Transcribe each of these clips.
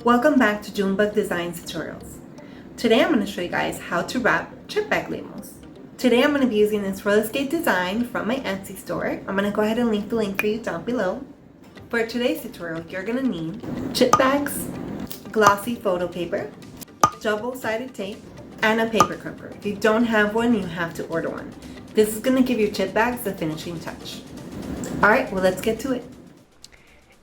Welcome back to Junebug Design Tutorials. Today I'm going to show you guys how to wrap chip bag labels. Today I'm going to be using this roller skate design from my Etsy store. I'm going to go ahead and leave the link for you down below. For today's tutorial, you're going to need chip bags, glossy photo paper, double-sided tape, and a paper crimper. If you don't have one, you have to order one. This is going to give your chip bags the finishing touch. Alright, well let's get to it.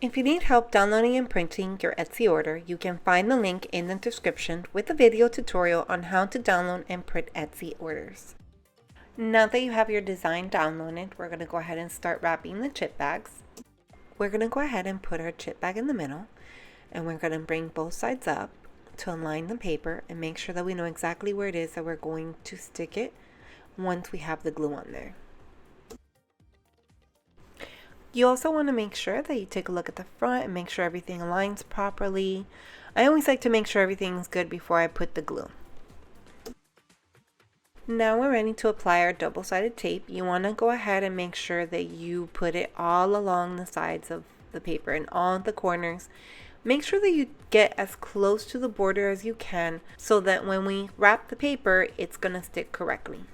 If you need help downloading and printing your Etsy order, you can find the link in the description with a video tutorial on how to download and print Etsy orders. Now that you have your design downloaded, we're going to go ahead and start wrapping the chip bags. We're going to go ahead and put our chip bag in the middle, and we're going to bring both sides up to align the paper and make sure that we know exactly where it is that we're going to stick it once we have the glue on there. You also want to make sure that you take a look at the front and make sure everything aligns properly. I always like to make sure everything's good before I put the glue. Now we're ready to apply our double-sided tape. You want to go ahead and make sure that you put it all along the sides of the paper and all the corners. Make sure that you get as close to the border as you can so that when we wrap the paper, it's going to stick correctly.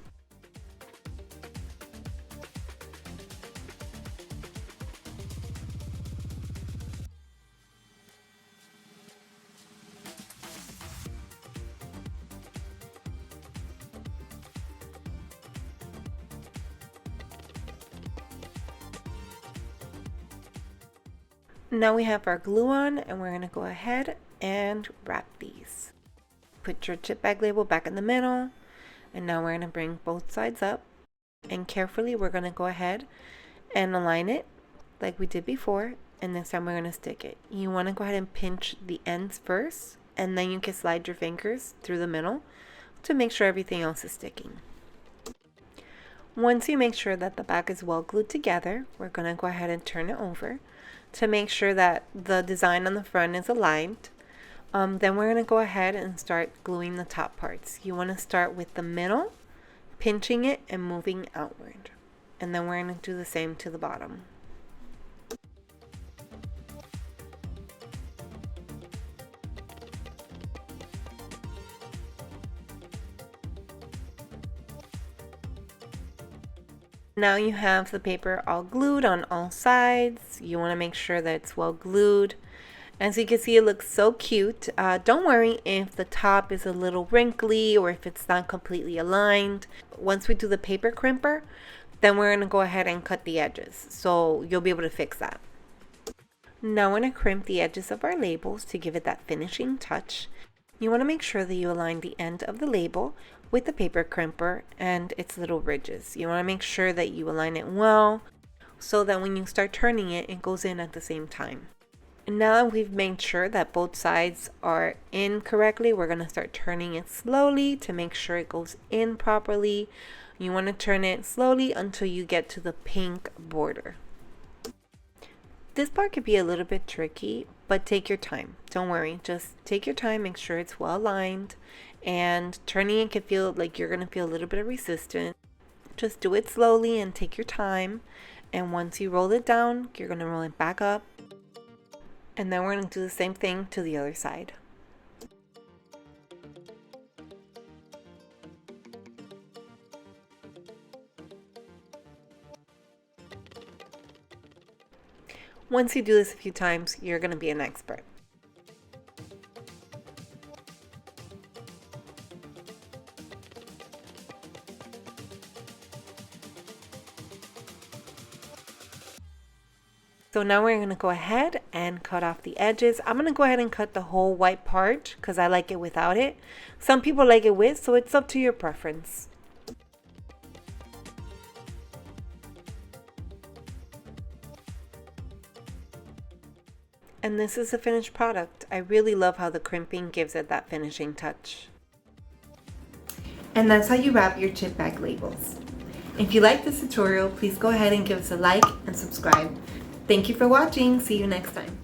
Now we have our glue on, and we're going to go ahead and wrap these. Put your chip bag label back in the middle, and now we're going to bring both sides up, and carefully we're going to go ahead and align it like we did before, and this time we're going to stick it. You want to go ahead and pinch the ends first, and then you can slide your fingers through the middle to make sure everything else is sticking. Once you make sure that the back is well glued together, we're going to go ahead and turn it over to make sure that the design on the front is aligned. Then we're going to go ahead and start gluing the top parts. You want to start with the middle, pinching it and moving outward. And then we're going to do the same to the bottom. Now you have the paper all glued on all sides. You want to make sure that it's well glued. As you can see, it looks so cute. Don't worry if the top is a little wrinkly or if it's not completely aligned. Once we do the paper crimper, then we're going to go ahead and cut the edges. So you'll be able to fix that. Now we're going to crimp the edges of our labels to give it that finishing touch. You want to make sure that you align the end of the label with the paper crimper and its little ridges. You want to make sure that you align it well so that when you start turning it, it goes in at the same time. And now that we've made sure that both sides are in correctly, we're going to start turning it slowly to make sure it goes in properly. You want to turn it slowly until you get to the pink border. This part could be a little bit tricky, but take your time. Don't worry, just take your time, make sure it's well aligned, and turning it can feel like you're going to feel a little bit of resistance. Just do it slowly and take your time, and once you roll it down, you're going to roll it back up, and then we're going to do the same thing to the other side. Once you do this a few times, you're going to be an expert. So now we're going to go ahead and cut off the edges. I'm going to go ahead and cut the whole white part because I like it without it. Some people like it with, so it's up to your preference. And this is the finished product. I really love how the crimping gives it that finishing touch. And that's how you wrap your chip bag labels. If you like this tutorial, please go ahead and give us a like and subscribe. Thank you for watching. See you next time.